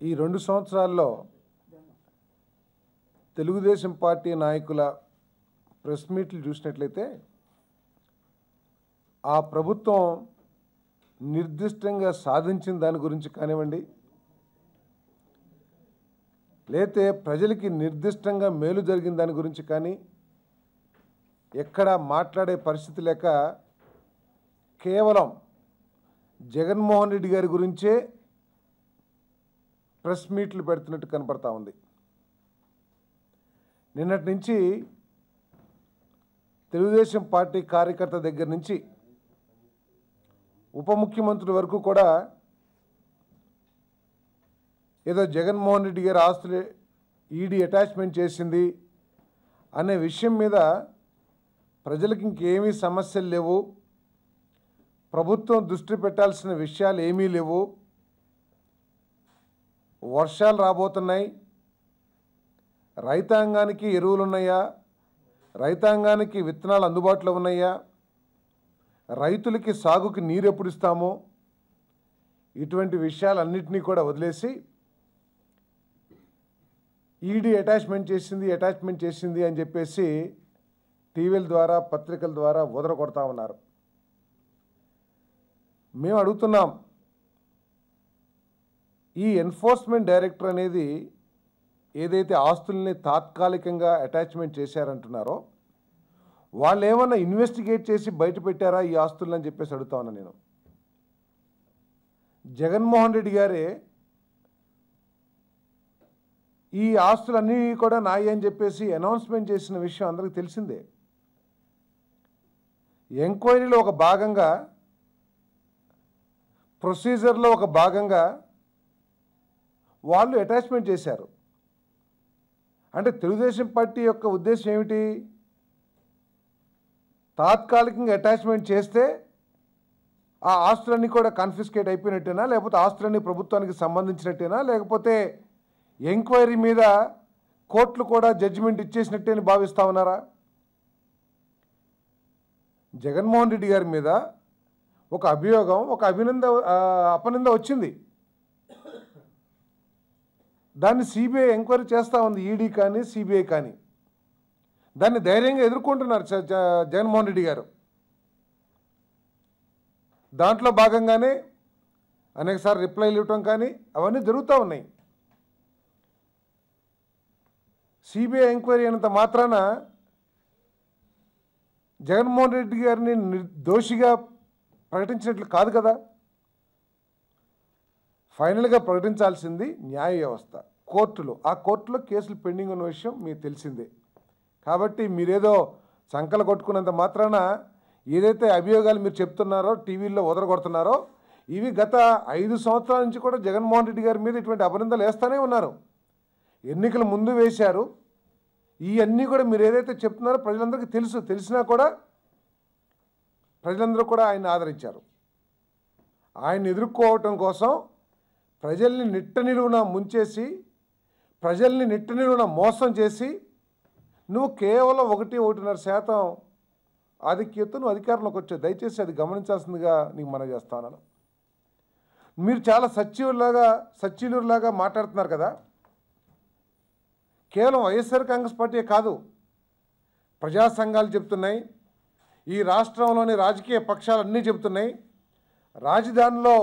ఈ 2 సంవత్సరాల్లో తెలుగుదేశం పార్టీ నాయకుల ప్రెస్ మీట్లు చూసినట్లయితే ఆ ప్రభుత్వం నిర్దిష్టంగా సాధించిన దాని గురించి కానివ్వండి, లేతే ప్రజలకి నిర్దిష్టంగా మేలు జరిగిన దాని గురించి కానీ ఎక్కడ మాట్లాడే పరిస్థితి లేక కేవలం జగన్మోహన్ రెడ్డి గారి గురించే ప్రెస్ మీట్లు పెడుతున్నట్టు కనపడతా ఉంది. నిన్నటి నుంచి తెలుగుదేశం పార్టీ కార్యకర్త దగ్గర నుంచి ఉప ముఖ్యమంత్రుల వరకు కూడా ఏదో జగన్మోహన్ రెడ్డి గారి ఆస్తులు ఈడీ అటాచ్మెంట్ చేసింది అనే విషయం మీద ప్రజలకు ఇంకేమీ సమస్యలు లేవు, ప్రభుత్వం దృష్టి పెట్టాల్సిన విషయాలు ఏమీ లేవు, వర్షాలు రాబోతున్నాయి, రైతాంగానికి ఎరువులు ఉన్నాయా, రైతాంగానికి విత్తనాలు అందుబాటులో ఉన్నాయా, రైతులకి సాగుకి నీరు ఎప్పుడు ఇస్తామో, ఇటువంటి విషయాలన్నింటినీ కూడా వదిలేసి ఈడీ అటాచ్మెంట్ చేసింది అని చెప్పేసి టీవీల ద్వారా పత్రికల ద్వారా కొడతా ఉన్నారు. మేము అడుగుతున్నాం, ఈ ఎన్ఫోర్స్మెంట్ డైరెక్టర్ అనేది ఏదైతే ఆస్తుల్ని తాత్కాలికంగా అటాచ్మెంట్ చేశారంటున్నారో వాళ్ళు ఏమన్నా ఇన్వెస్టిగేట్ చేసి బయట పెట్టారా ఈ ఆస్తులను అని చెప్పేసి అడుగుతా ఉన్నా నేను. జగన్మోహన్ రెడ్డి గారే ఈ ఆస్తులన్నీ కూడా నాయి అని చెప్పేసి అనౌన్స్మెంట్ చేసిన విషయం అందరికీ తెలిసిందే. ఎంక్వైరీలో ఒక భాగంగా, ప్రొసీజర్లో ఒక భాగంగా వాళ్ళు అటాచ్మెంట్ చేశారు. అంటే తెలుగుదేశం పార్టీ యొక్క ఉద్దేశం ఏమిటి? తాత్కాలికంగా అటాచ్మెంట్ చేస్తే ఆ ఆస్తులన్నీ కూడా కాన్ఫిస్కేట్ అయిపోయినట్టేనా, లేకపోతే ఆస్తులన్నీ ప్రభుత్వానికి సంబంధించినట్టేనా, లేకపోతే ఎంక్వైరీ మీద కోర్టులు కూడా జడ్జిమెంట్ ఇచ్చేసినట్టే అని భావిస్తూ ఉన్నారా? జగన్మోహన్ రెడ్డి గారి మీద ఒక అభియోగం, ఒక అపనింద వచ్చింది. దాన్ని సిబిఐ ఎంక్వైరీ చేస్తూ ఉంది, ఈడీ కానీ సిబిఐ కానీ. దాన్ని ధైర్యంగా ఎదుర్కొంటున్నారు జగన్మోహన్ రెడ్డి గారు. దాంట్లో భాగంగానే అనేకసార్లు రిప్లైలు ఇవ్వటం కానీ అవన్నీ జరుగుతూ ఉన్నాయి. సిబిఐ ఎంక్వైరీ అయినంత మాత్రాన జగన్మోహన్ రెడ్డి గారిని దోషిగా ప్రకటించినట్లు కాదు కదా. ఫైనల్గా ప్రకటించాల్సింది న్యాయ వ్యవస్థ, కోర్టులు. ఆ కోర్టులో కేసులు పెండింగ్ ఉన్న విషయం మీకు తెలిసిందే. కాబట్టి మీరేదో సంకలు కొట్టుకున్నంత మాత్రాన ఏదైతే అభియోగాలు మీరు చెప్తున్నారో, టీవీల్లో కొడుతున్నారో, ఇవి గత 5 సంవత్సరాల నుంచి కూడా జగన్మోహన్ రెడ్డి గారి మీద ఇటువంటి అపనిందలు వేస్తూనే ఉన్నారు. ఎన్నికల ముందు వేశారు. ఇవన్నీ కూడా మీరు ఏదైతే చెప్తున్నారో ప్రజలందరికీ తెలుసు. తెలిసినా కూడా ప్రజలందరూ కూడా ఆయన ఆదరించారు. ఆయన ఎదుర్కోవటం కోసం ప్రజల్ని నిట్ట నిలువున ముంచేసి, ప్రజల్ని నిట్ట నిలువున మోసం చేసి, నువ్వు కేవలం 1.5% ఆధిక్యత నువ్వు అధికారంలోకి వచ్చావు. దయచేసి అది గమనించాల్సిందిగా నీకు మనవి చేస్తాను. మీరు చాలా సచ్చీలులాగా మాట్లాడుతున్నారు కదా. కేవలం వైఎస్ఆర్ కాంగ్రెస్ పార్టీ కాదు, ప్రజా సంఘాలు చెప్తున్నాయి, ఈ రాష్ట్రంలోని రాజకీయ పక్షాలన్నీ చెబుతున్నాయి, రాజధానిలో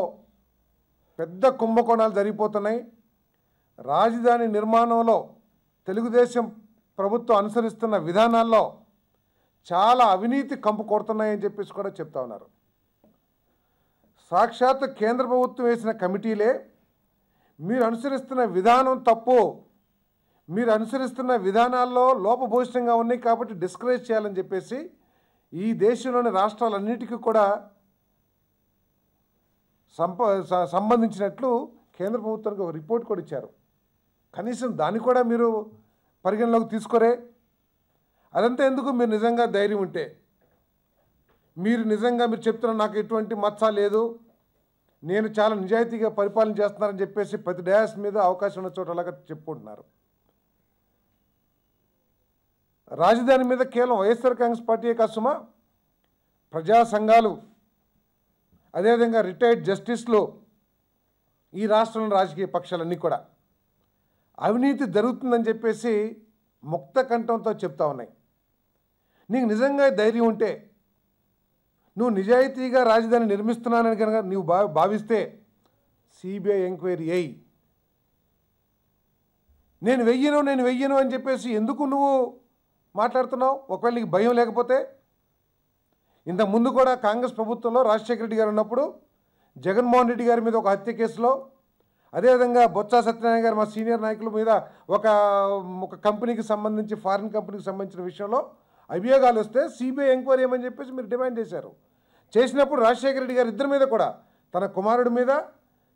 పెద్ద కుంభకోణాలు జరిగిపోతున్నాయి, రాజధాని నిర్మాణంలో తెలుగుదేశం ప్రభుత్వం అనుసరిస్తున్న విధానాల్లో చాలా అవినీతి కంపు కొడుతున్నాయని చెప్పేసి కూడా చెప్తా ఉన్నారు. సాక్షాత్ కేంద్ర ప్రభుత్వం వేసిన కమిటీలే మీరు అనుసరిస్తున్న విధానం తప్పు, మీరు అనుసరిస్తున్న విధానాల్లో లోపభూయిష్టంగా ఉన్నాయి కాబట్టి డిస్కరేజ్ చేయాలని చెప్పేసి ఈ దేశంలోని రాష్ట్రాలన్నిటికీ కూడా సంబంధించినట్లు కేంద్ర ప్రభుత్వానికి ఒక రిపోర్ట్ కూడా ఇచ్చారు. కనీసం దాన్ని కూడా మీరు పరిగణలోకి తీసుకోరే. అదంతా ఎందుకు? మీరు నిజంగా ధైర్యం ఉంటే, మీరు చెప్తున్న నాకు ఎటువంటి మచ్చ లేదు, నేను చాలా నిజాయితీగా పరిపాలన చేస్తున్నానని చెప్పేసి ప్రతి డయాస్ మీద అవకాశం ఉన్న చోట అలాగా చెప్పుకుంటున్నారు. రాజధాని మీద కేవలం వైఎస్ఆర్ కాంగ్రెస్ పార్టీయే కాదు సుమా, ప్రజా సంఘాలు, అదేవిధంగా రిటైర్డ్ జస్టిస్లు, ఈ రాష్ట్రంలో రాజకీయ పక్షాలన్నీ కూడా అవినీతి జరుగుతుందని చెప్పేసి ముక్త కంఠంతో చెప్తా ఉన్నాయి. నీకు నిజంగా ధైర్యం ఉంటే, నువ్వు నిజాయితీగా రాజధాని నిర్మిస్తున్నానని కనుక నువ్వు భావిస్తే సిబిఐ ఎంక్వైరీ అయ్యి, నేను వెయ్యను అని చెప్పేసి ఎందుకు నువ్వు మాట్లాడుతున్నావు? ఒకవేళ నీకు భయం లేకపోతే, ఇంతకుముందు కూడా కాంగ్రెస్ ప్రభుత్వంలో రాజశేఖర రెడ్డి గారు ఉన్నప్పుడు జగన్మోహన్ రెడ్డి గారి మీద ఒక హత్య కేసులో, అదేవిధంగా బొత్స సత్యనారాయణ గారు మా సీనియర్ నాయకుల మీద ఒక కంపెనీకి సంబంధించి, ఫారిన్ కంపెనీకి సంబంధించిన విషయంలో అభియోగాలు వస్తే సిబిఐ ఎంక్వైరీ ఏమని చెప్పేసి మీరు డిమాండ్ చేశారు. చేసినప్పుడు రాజశేఖర రెడ్డి గారు ఇద్దరి మీద కూడా, తన కుమారుడి మీద,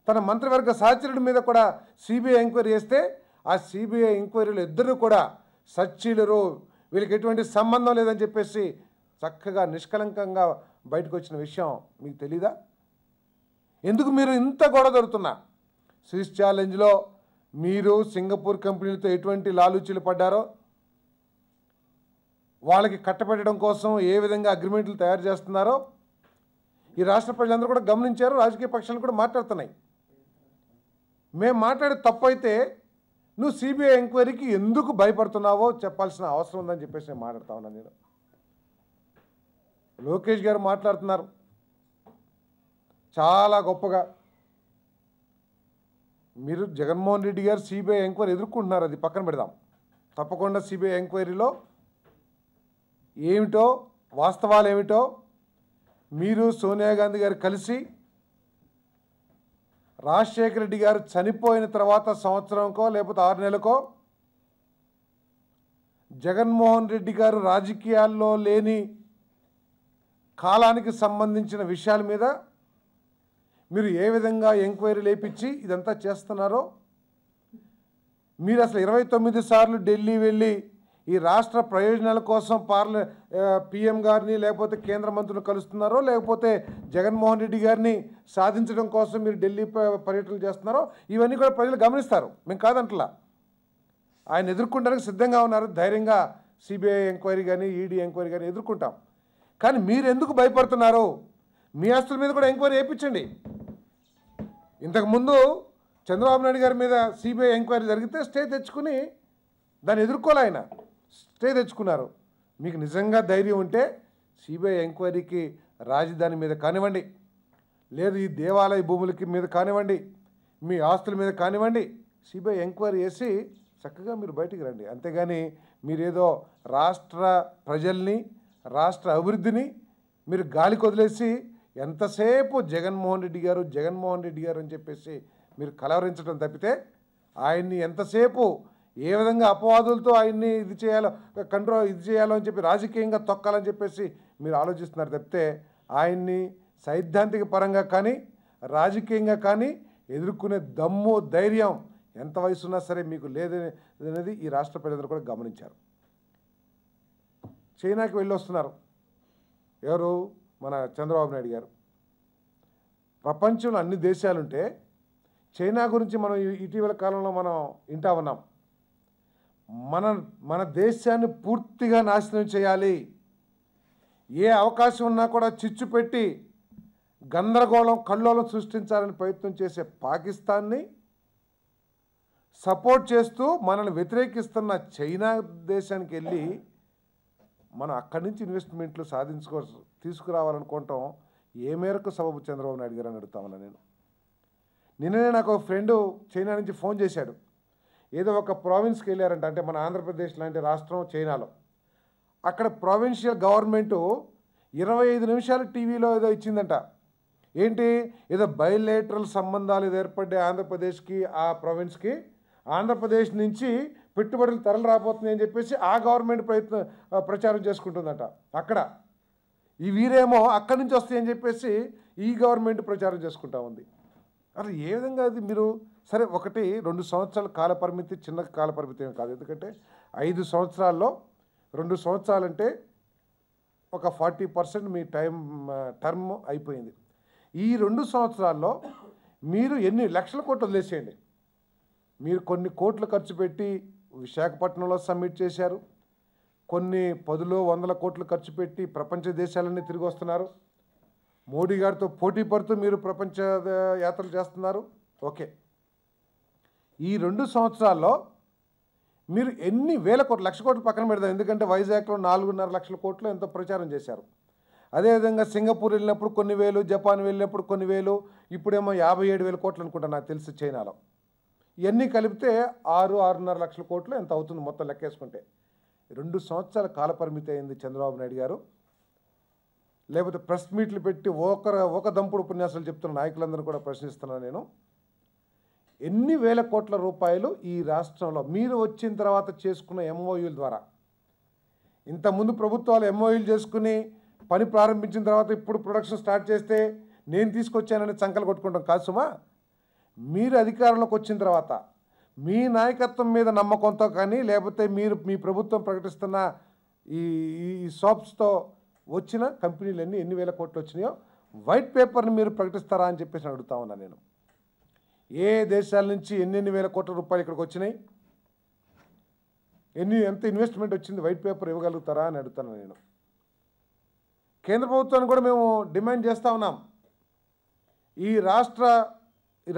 తన మంత్రివర్గ సహచరుడి మీద కూడా సిబిఐ ఎంక్వైరీ చేస్తే ఆ సిబిఐ ఎంక్వైరీలో ఇద్దరు కూడా సచ్చీలరు, వీళ్ళకి ఎటువంటి సంబంధం లేదని చెప్పేసి చక్కగా నిష్కలంకంగా బయటకు వచ్చిన విషయం మీకు తెలీదా? ఎందుకు మీరు ఇంత గొడవ జరుగుతున్నా? స్విస్ ఛాలెంజ్లో మీరు సింగపూర్ కంపెనీలతో ఎటువంటి లాలూచీలు పడ్డారో, వాళ్ళకి కట్టబెట్టడం కోసం ఏ విధంగా అగ్రిమెంట్లు తయారు చేస్తున్నారో ఈ రాష్ట్ర ప్రజలందరూ కూడా గమనించారు. రాజకీయ పక్షాలు కూడా మాట్లాడుతున్నాయి. మేము మాట్లాడే తప్పు అయితే నువ్వు సిబిఐ ఎంక్వైరీకి ఎందుకు భయపడుతున్నావో చెప్పాల్సిన అవసరం ఉందని చెప్పేసి నేను మాట్లాడుతా ఉన్నాను. నేను లోకేష్ గారు మాట్లాడుతున్నారు చాలా గొప్పగా. మీరు జగన్మోహన్ రెడ్డి గారు సిబిఐ ఎంక్వైరీ ఎదుర్కొంటున్నారు, అది పక్కన పెడదాం. తప్పకుండా సిబిఐ ఎంక్వైరీలో ఏమిటో, వాస్తవాలు ఏమిటో మీరు సోనియా గాంధీ గారు కలిసి రాజశేఖర రెడ్డి గారు చనిపోయిన తర్వాత సంవత్సరంకో లేకపోతే 6 నెలలకో జగన్మోహన్ రెడ్డి గారు రాజకీయాల్లో లేని కాలానికి సంబంధించిన విషయాల మీద మీరు ఏ విధంగా ఎంక్వైరీ లేపించి ఇదంతా చేస్తున్నారో, మీరు అసలు 29 సార్లు ఢిల్లీ వెళ్ళి ఈ రాష్ట్ర ప్రయోజనాల కోసం పిఎం గారిని లేకపోతే కేంద్ర మంత్రులు కలుస్తున్నారో, లేకపోతే జగన్మోహన్ రెడ్డి గారిని సాధించడం కోసం మీరు ఢిల్లీ పర్యటనలు చేస్తున్నారో, ఇవన్నీ కూడా ప్రజలు గమనిస్తారు. మేము కాదంటలా, ఆయన ఎదుర్కొంటానికి సిద్ధంగా ఉన్నారు. ధైర్యంగా సిబిఐ ఎంక్వైరీ కానీ ఈడీ ఎంక్వైరీ కానీ ఎదుర్కొంటాం. కానీ మీరు ఎందుకు భయపడుతున్నారు? మీ ఆస్తుల మీద కూడా ఎంక్వైరీ చేయించండి. ఇంతకుముందు చంద్రబాబు నాయుడు గారి మీద సిబిఐ ఎంక్వైరీ జరిగితే స్టే తెచ్చుకుని దాన్ని ఎదుర్కోలే, ఆయన స్టే తెచ్చుకున్నారు. మీకు నిజంగా ధైర్యం ఉంటే సిబిఐ ఎంక్వైరీకి రాజధాని మీద కానివ్వండి, లేదు ఈ దేవాలయ భూములకి మీద కానివ్వండి, మీ ఆస్తుల మీద కానివ్వండి, సిబిఐ ఎంక్వైరీ చేసి చక్కగా మీరు బయటికి రండి. అంతేగాని మీరేదో రాష్ట్ర ప్రజల్ని, రాష్ట్ర అభివృద్ధిని మీరు గాలికి వదిలేసి ఎంతసేపు జగన్మోహన్ రెడ్డి గారు అని చెప్పేసి మీరు కలవరించడం తప్పితే, ఆయన్ని ఎంతసేపు ఏ విధంగా అపవాదులతో ఆయన్ని ఇది చేయాలో అని చెప్పి రాజకీయంగా తొక్కాలని చెప్పేసి మీరు ఆలోచిస్తున్నారు తప్పితే, ఆయన్ని సైద్ధాంతిక పరంగా కానీ రాజకీయంగా కానీ ఎదుర్కొనే దమ్ము, ధైర్యం ఎంత వయసున్నా సరే మీకు లేదనేది ఈ రాష్ట్ర ప్రజలందరూ కూడా గమనించారు. చైనాకి వెళ్ళొస్తున్నారు ఎవరు? మన చంద్రబాబు నాయుడు గారు. ప్రపంచంలో అన్ని దేశాలుంటే చైనా గురించి మనం ఇటీవల కాలంలో మనం వింటా ఉన్నాం. మన దేశాన్ని పూర్తిగా నాశనం చేయాలి, ఏ అవకాశం ఉన్నా కూడా చిచ్చు పెట్టి గందరగోళం, కల్లోలం సృష్టించాలని ప్రయత్నం చేసే పాకిస్తాన్ని సపోర్ట్ చేస్తూ మనల్ని వ్యతిరేకిస్తున్న చైనా దేశానికి వెళ్ళి మనం అక్కడి నుంచి ఇన్వెస్ట్మెంట్లు తీసుకురావాలనుకోవటం ఏ మేరకు సబబు చంద్రబాబు నాయుడు గారు అని అడుగుతామన్నా నేను. నిన్ననే నాకు ఒక ఫ్రెండు చైనా నుంచి ఫోన్ చేశాడు. ఏదో ఒక ప్రావిన్స్కి వెళ్ళారంట, అంటే మన ఆంధ్రప్రదేశ్ లాంటి రాష్ట్రం చైనాలో. అక్కడ ప్రావిన్షియల్ గవర్నమెంటు 25 నిమిషాలు టీవీలో ఏదో ఇచ్చిందంట. ఏంటి, ఏదో బయోలేటరల్ సంబంధాలు ఏర్పడ్డాయి ఆంధ్రప్రదేశ్కి, ఆ ప్రావిన్స్కి. ఆంధ్రప్రదేశ్ నుంచి పెట్టుబడులు తరలి రాబోతున్నాయి అని చెప్పేసి ఆ గవర్నమెంట్ ప్రచారం చేసుకుంటుందట. అక్కడ ఈ వీరేమో అక్కడి నుంచి వస్తాయని చెప్పేసి ఈ గవర్నమెంట్ ప్రచారం చేసుకుంటా ఉంది. అసలు ఏ విధంగా అది మీరు సరే 1-2 సంవత్సరాల కాలపరిమితి చిన్న కాలపరిమితి ఏమి కాదు. ఎందుకంటే 5 సంవత్సరాల్లో 2 సంవత్సరాలంటే ఒక 40% మీ టర్మ్ అయిపోయింది. ఈ 2 సంవత్సరాల్లో మీరు ఎన్ని లక్షల కోట్లు వదిలేసేయండి. మీరు కొన్ని కోట్లు ఖర్చు పెట్టి విశాఖపట్నంలో సబ్మిట్ చేశారు, కొన్ని 10-100 కోట్లు ఖర్చు పెట్టి ప్రపంచ దేశాలన్నీ తిరిగి వస్తున్నారు, మోడీ గారితో పోటీ పడుతూ మీరు ప్రపంచ యాత్రలు చేస్తున్నారు. ఓకే, ఈ 2 సంవత్సరాల్లో మీరు ఎన్ని వేల కోట్లు, లక్ష కోట్లు పక్కన పెడదాం, ఎందుకంటే వైజాగ్లో 4.5 లక్షల కోట్లు ఎంతో ప్రచారం చేశారు. అదేవిధంగా సింగపూర్ వెళ్ళినప్పుడు కొన్ని వేలు, జపాన్ వెళ్ళినప్పుడు కొన్ని వేలు, ఇప్పుడేమో 57,000 కోట్లు అనుకుంటా నాకు తెలిసి చైనాలో. ఇవన్నీ కలిపితే 6-6.5 లక్షల కోట్లు ఎంత అవుతుంది మొత్తం లెక్కేసుకుంటే. 2 సంవత్సరాల కాలపరిమితి అయింది చంద్రబాబు నాయుడు గారు. లేకపోతే ప్రెస్ మీట్లు పెట్టి ఒక దంపుడు ఉపన్యాసాలు చెప్తున్న నాయకులందరూ కూడా ప్రశ్నిస్తున్నాను నేను. ఎన్ని వేల కోట్ల రూపాయలు ఈ రాష్ట్రంలో మీరు వచ్చిన తర్వాత చేసుకున్న ఎంఓయూల ద్వారా, ఇంతకుముందు ప్రభుత్వాలు ఎంఓయూలు చేసుకుని పని ప్రారంభించిన తర్వాత ఇప్పుడు ప్రొడక్షన్ స్టార్ట్ చేస్తే నేను తీసుకొచ్చానని సంకలు కొట్టుకుంటాం కాదు సుమా. మీరు అధికారంలోకి వచ్చిన తర్వాత మీ నాయకత్వం మీద నమ్మకంతో కానీ, లేకపోతే మీ ప్రభుత్వం ప్రకటిస్తున్న ఈ షాప్స్తో వచ్చిన కంపెనీలన్నీ ఎన్ని వేల కోట్లు వచ్చినాయో వైట్ పేపర్ని మీరు ప్రకటిస్తారా అని చెప్పేసి అడుగుతా ఉన్నా నేను. ఏ దేశాల నుంచి ఎన్ని వేల కోట్ల రూపాయలు ఇక్కడికి వచ్చినాయి, ఎంత ఇన్వెస్ట్మెంట్ వచ్చింది, వైట్ పేపర్ ఇవ్వగలుగుతారా అని అడుగుతాను నేను. కేంద్ర ప్రభుత్వాన్ని కూడా మేము డిమాండ్ చేస్తూ ఉన్నాం. ఈ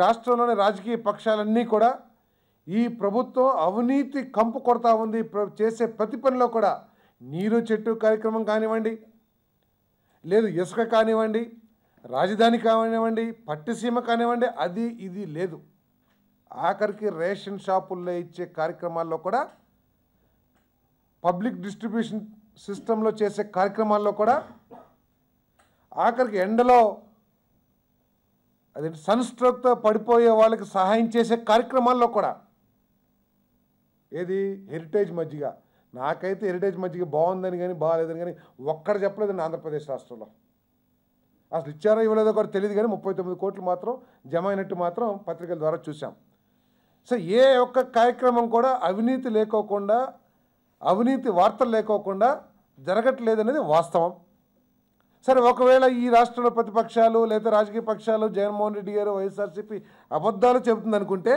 రాష్ట్రంలోని రాజకీయ పక్షాలన్నీ కూడా ఈ ప్రభుత్వం అవినీతి కంపు కొడతా ఉంది. చేసే ప్రతి పనిలో కూడా నీరు చెట్టు కార్యక్రమం కానివ్వండి, లేదు ఇసుక కానివ్వండి, రాజధాని కానివ్వండి, పట్టిసీమ కానివ్వండి, అది ఇది లేదు. ఆఖరికి రేషన్ షాపుల్లో ఇచ్చే కార్యక్రమాల్లో కూడా, పబ్లిక్ డిస్ట్రిబ్యూషన్ సిస్టంలో చేసే కార్యక్రమాల్లో కూడా, ఆఖరికి ఎండలో అదే సన్ స్ట్రోక్తో పడిపోయే వాళ్ళకి సహాయం చేసే కార్యక్రమాల్లో కూడా ఏది హెరిటేజ్ మజ్జిగ. నాకైతే హెరిటేజ్ మజ్జిగ బాగుందని కానీ బాగాలేదని కానీ ఒక్కడ చెప్పలేదండి ఆంధ్రప్రదేశ్ రాష్ట్రంలో. అసలు ఇచ్చారో ఇవ్వలేదో కూడా తెలియదు, కానీ 39 కోట్లు మాత్రం జమ అయినట్టు మాత్రం పత్రికల ద్వారా చూసాం. సో ఏ ఒక్క కార్యక్రమం కూడా అవినీతి లేకోకుండా, అవినీతి వార్తలు లేకోకుండా జరగట్లేదనేది వాస్తవం. సరే, ఒకవేళ ఈ రాష్ట్రంలో ప్రతిపక్షాలు లేదా రాజకీయ పక్షాలు, జగన్మోహన్ రెడ్డి గారు, వైఎస్ఆర్సీపీ అబద్ధాలు చెబుతుంది అనుకుంటే,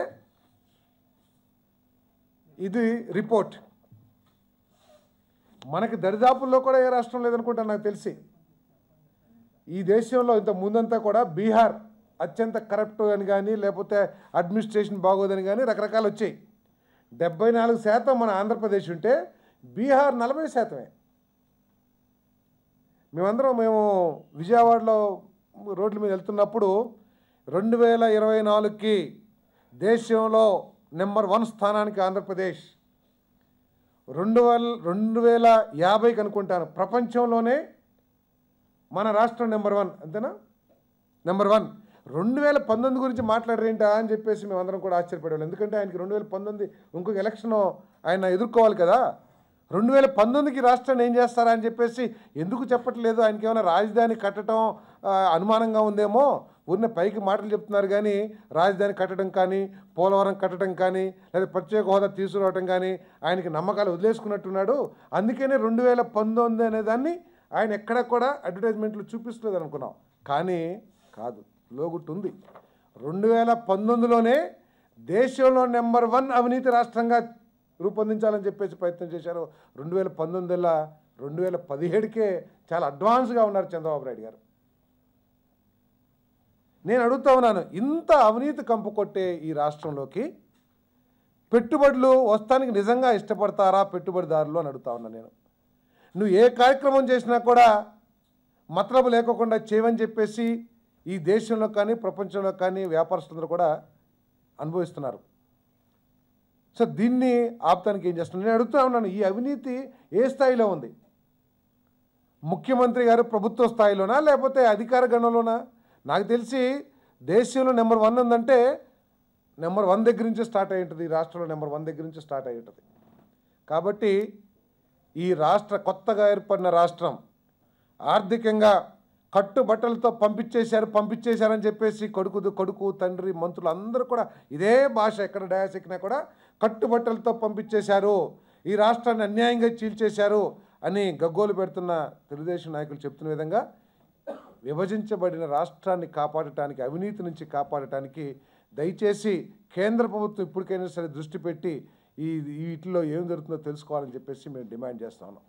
ఇది రిపోర్ట్. మనకి దరిదాపుల్లో కూడా ఏ రాష్ట్రం లేదనుకుంటా నాకు తెలిసి. ఈ దేశంలో ఇంత ముందంతా కూడా బీహార్ అత్యంత కరప్ట్ అని కానీ, లేకపోతే అడ్మినిస్ట్రేషన్ బాగోదని కానీ రకరకాలు వచ్చాయి. 74% మన ఆంధ్రప్రదేశ్ ఉంటే బీహార్ 40%. మేము విజయవాడలో రోడ్ల మీద వెళ్తున్నప్పుడు 2024కి దేశంలో నెంబర్ 1 స్థానానికి ఆంధ్రప్రదేశ్, 2050కి అనుకుంటాను ప్రపంచంలోనే మన రాష్ట్రం నెంబర్ 1, అంతేనా? నెంబర్ 1. 2019 గురించి మాట్లాడరేంటా అని చెప్పేసి మేమందరం కూడా ఆశ్చర్యపడేవాళ్ళం. ఎందుకంటే ఆయనకి 2019 ఇంకొక ఎలక్షన్ ఆయన ఎదుర్కోవాలి కదా. 2019కి రాష్ట్రాన్ని ఏం చేస్తారా అని చెప్పేసి ఎందుకు చెప్పట్లేదు? ఆయనకి ఏమైనా రాజధాని కట్టడం అనుమానంగా ఉందేమో. ఊరినే పైకి మాటలు చెప్తున్నారు కానీ రాజధాని కట్టడం కానీ, పోలవరం కట్టడం కానీ, లేదా ప్రత్యేక హోదా తీసుకురావడం కానీ ఆయనకి నమ్మకాలు వదిలేసుకున్నట్టున్నాడు. అందుకనే 2019 అనే దాన్ని ఆయన ఎక్కడ కూడా అడ్వర్టైజ్మెంట్లు చూపిస్తలేదు అనుకున్నాం. కానీ కాదు, లోగుట్టుంది. 2019లోనే దేశంలో నెంబర్ 1 అవినీతి రాష్ట్రంగా రూపొందించాలని చెప్పేసి ప్రయత్నం చేశారు. 2019 2017కే చాలా అడ్వాన్స్గా ఉన్నారు చంద్రబాబు నాయుడు గారు. నేను అడుగుతా ఉన్నాను, ఇంత అవినీతి కంపు కొట్టే ఈ రాష్ట్రంలోకి పెట్టుబడులు వస్తానికి నిజంగా ఇష్టపడతారా పెట్టుబడిదారులు అని అడుగుతా ఉన్నాను నేను. నువ్వు ఏ కార్యక్రమం చేసినా కూడా మతలబు లేకోకుండా చేయమని చెప్పేసి ఈ దేశంలో కానీ ప్రపంచంలో కానీ వ్యాపారస్తులందరూ కూడా అనుభవిస్తున్నారు. సో దీన్ని ఆపటానికి ఏం చేస్తున్నారు నేను అడుగుతూ ఉన్నాను. ఈ అవినీతి ఏ స్థాయిలో ఉంది? ముఖ్యమంత్రి గారు ప్రభుత్వ స్థాయిలోనా లేకపోతే అధికార గణంలోనా? నాకు తెలిసి దేశంలో నెంబర్ 1 ఉందంటే నెంబర్ 1 దగ్గర నుంచి స్టార్ట్ అయి ఉంటుంది. ఈ రాష్ట్రంలో నెంబర్ 1 దగ్గర నుంచి స్టార్ట్ అయి ఉంటుంది. కాబట్టి ఈ రాష్ట్ర కొత్తగా ఏర్పడిన రాష్ట్రం ఆర్థికంగా కట్టుబట్టలతో పంపించేశారని చెప్పేసి కొడుకు తండ్రి మంత్రులు అందరూ కూడా ఇదే భాష ఎక్కడ డయాస్ ఎక్కినా కూడా కట్టుబట్టలతో పంపించేశారు, ఈ రాష్ట్రాన్ని అన్యాయంగా చీల్చేశారు అని గగ్గోలు పెడుతున్న తెలుగుదేశం నాయకులు చెప్తున్న విధంగా విభజించబడిన రాష్ట్రాన్ని కాపాడటానికి, అవినీతి నుంచి కాపాడటానికి దయచేసి కేంద్ర ప్రభుత్వం ఇప్పటికైనా సరే దృష్టి పెట్టి వీటిలో ఏం జరుగుతుందో తెలుసుకోవాలని చెప్పేసి మేము డిమాండ్ చేస్తా ఉన్నాం.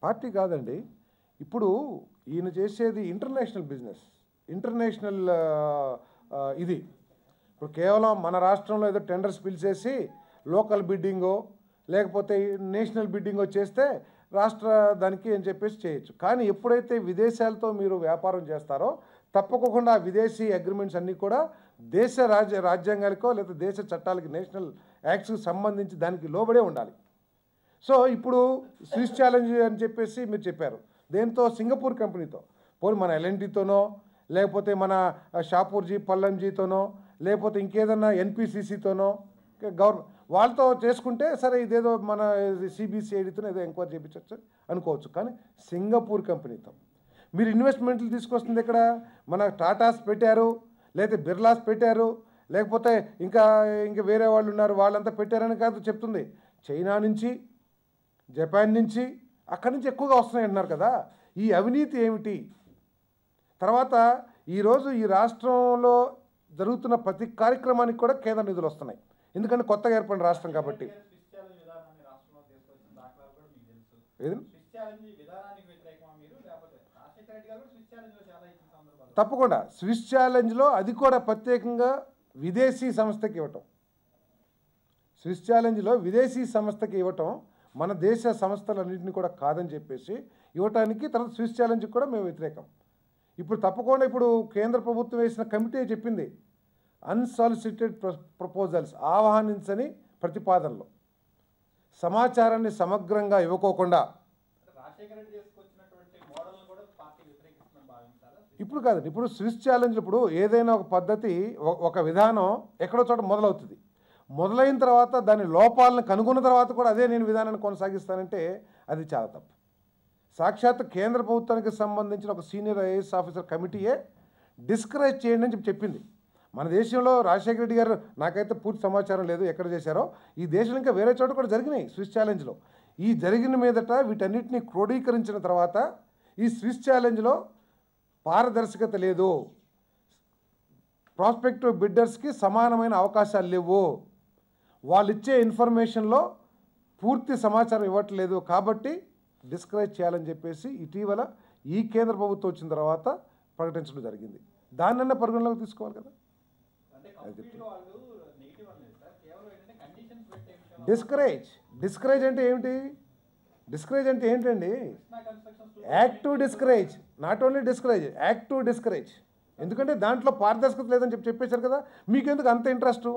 పార్టీ కాదండి. ఇప్పుడు ఈయన చేసేది ఇంటర్నేషనల్ బిజినెస్, ఇంటర్నేషనల్ ఇది. ఇప్పుడు కేవలం మన రాష్ట్రంలో ఏదో టెండర్స్ పిలిచేసి లోకల్ బిడ్డింగో లేకపోతే నేషనల్ బిడ్డింగో చేస్తే రాష్ట్ర దానికి అని చెప్పేసి చేయొచ్చు. కానీ ఎప్పుడైతే విదేశాలతో మీరు వ్యాపారం చేస్తారో తప్పకుండా విదేశీ అగ్రిమెంట్స్ అన్నీ కూడా దేశ రాజ్యాంగాలకో లేదా దేశ చట్టాలకి, నేషనల్ యాక్ట్స్కి సంబంధించి దానికి లోబడే ఉండాలి. సో ఇప్పుడు స్విస్ ఛాలెంజ్ అని చెప్పేసి మీరు చెప్పారు. దేంతో? సింగపూర్ కంపెనీతో. పోనీ మన ఎల్ఎన్టీతోనో లేకపోతే మన షాపూర్జీ పల్లంజీతోనో లేకపోతే ఇంకేదన్నా ఎన్పిసిసితోనో గవర్నమెంట్ వాళ్ళతో చేసుకుంటే సరే ఇదేదో మన సిబిసిఐడితో ఏదో ఎంక్వైరీ చేయించవచ్చు అనుకోవచ్చు. కానీ సింగపూర్ కంపెనీతో మీరు ఇన్వెస్ట్మెంట్లు తీసుకొస్తుంది ఇక్కడ మన టాటాస్ పెట్టారు, లేకపోతే బిర్లాస్ పెట్టారు, లేకపోతే ఇంకా వేరే వాళ్ళు ఉన్నారు వాళ్ళంతా పెట్టారని కాదు చెప్తుంది. చైనా నుంచి, జపాన్ నుంచి, అక్కడి నుంచి ఎక్కువగా వస్తున్నాయి అంటున్నారు కదా. ఈ అవినీతి ఏమిటి? తర్వాత ఈరోజు ఈ రాష్ట్రంలో జరుగుతున్న ప్రతి కార్యక్రమానికి కూడా కేంద్ర నిధులు వస్తున్నాయి. ఎందుకంటే కొత్తగా ఏర్పడిన రాష్ట్రం కాబట్టి. తప్పకుండా స్విస్ ఛాలెంజ్లో అది కూడా ప్రత్యేకంగా విదేశీ సంస్థకి ఇవ్వటం, స్విస్ ఛాలెంజ్లో విదేశీ సంస్థకి ఇవ్వటం మన దేశ సంస్థలన్నింటినీ కూడా కాదని చెప్పేసి ఇవ్వటానికి, తర్వాత స్విస్ ఛాలెంజ్కి కూడా మేము వ్యతిరేకం. ఇప్పుడు తప్పకుండా ఇప్పుడు కేంద్ర ప్రభుత్వం వేసిన కమిటీ చెప్పింది అన్సాలిసిటెడ్ ప్రపోజల్స్, ఆహ్వానించని ప్రతిపాదనలు, సమాచారాన్ని సమగ్రంగా ఇవ్వకోకుండా. ఇప్పుడు కాదండి, ఇప్పుడు స్విస్ ఛాలెంజ్ ఇప్పుడు ఏదైనా ఒక పద్ధతి, ఒక విధానం ఎక్కడో చోట మొదలవుతుంది. మొదలైన తర్వాత దాని లోపాలను కనుగొన్న తర్వాత కూడా అదే నేను విధానాన్ని కొనసాగిస్తానంటే అది చాలా తప్పు. సాక్షాత్ కేంద్ర ప్రభుత్వానికి సంబంధించిన ఒక సీనియర్ ఐఏఎస్ ఆఫీసర్ కమిటీయే డిస్కరేజ్ చేయండి అని చెప్పింది. మన దేశంలో రాజశేఖర రెడ్డి గారు, నాకైతే పూర్తి సమాచారం లేదు ఎక్కడ చేశారో, ఈ దేశంలో ఇంకా వేరే చోట కూడా జరిగినాయి స్విస్ ఛాలెంజ్లో. ఈ జరిగిన మీదట వీటన్నిటిని క్రోడీకరించిన తర్వాత ఈ స్విస్ ఛాలెంజ్లో పారదర్శకత లేదు, ప్రాస్పెక్టివ్ బిడ్డర్స్కి సమానమైన అవకాశాలు లేవు, వాళ్ళు ఇచ్చే ఇన్ఫర్మేషన్లో పూర్తి సమాచారం ఇవ్వట్లేదు, కాబట్టి డిస్కరేజ్ చేయాలని చెప్పేసి ఇటీవల ఈ కేంద్ర ప్రభుత్వం వచ్చిన తర్వాత ప్రకటించడం జరిగింది. దాన్నన్నా పరిగణలోకి తీసుకోవాలి కదా. డిస్కరేజ్ అంటే ఏమిటి? డిస్కరేజ్ అంటే ఏంటండి? Active discourage, not only discourage, active discourage. ఎందుకంటే దాంట్లో పారదర్శకత లేదని చెప్పేశారు కదా. మీకెందుకు అంత ఇంట్రెస్ట్?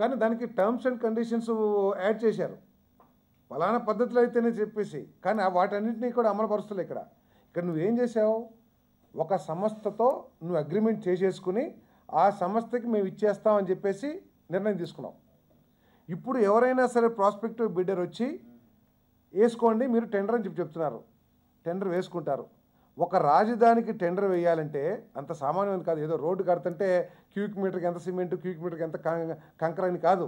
కానీ దానికి టర్మ్స్ అండ్ కండిషన్స్ యాడ్ చేశారు, ఫలానా పద్ధతిలో అయితేనే చెప్పేసి. కానీ వాటన్నింటినీ కూడా అమలుపరుస్తలే. ఇక్కడ నువ్వేం చేసావు? ఒక సంస్థతో నువ్వు అగ్రిమెంట్ చేసేసుకుని ఆ సంస్థకి మేము ఇచ్చేస్తామని చెప్పేసి నిర్ణయం తీసుకున్నావు. ఇప్పుడు ఎవరైనా సరే ప్రాస్పెక్టివ్ బిడ్డర్ వచ్చి వేసుకోండి మీరు టెండర్ అని చెప్తున్నారు, టెండర్ వేసుకుంటారు. ఒక రాజధానికి టెండర్ వేయాలంటే అంత సామాన్యం కాదు. ఏదో రోడ్డు కడుతుంటే క్యూబిక్ మీటర్కి ఎంత సిమెంట్, క్యూబిక్ మీటర్కి ఎంత కంకర అని కాదు.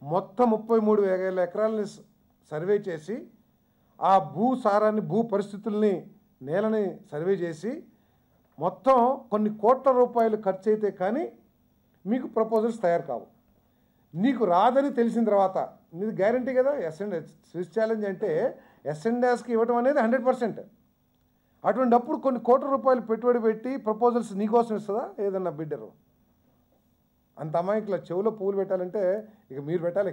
మొత్తం 33,000 ఎకరాలని సర్వే చేసి ఆ భూసారాన్ని, భూ పరిస్థితుల్ని, నేలని సర్వే చేసి మొత్తం కొన్ని కోట్ల రూపాయలు ఖర్చు అయితే కానీ మీకు ప్రపోజల్స్ తయారు కావు. నీకు రాదని తెలిసిన తర్వాత నీది గ్యారంటీ కదా. స్విస్ ఛాలెంజ్ అంటే ఎస్ఎన్డాస్కి ఇవ్వడం అనేది 100%. అటువంటిప్పుడు కొన్ని కోట్ల రూపాయలు పెట్టుబడి పెట్టి ప్రపోజల్స్ నీకోసం ఇస్తుందా ఏదన్నా బిడ్డరు? అంత అమాయకుల చెవులో పువ్వులు పెట్టాలంటే ఇక మీరు పెట్టాలి.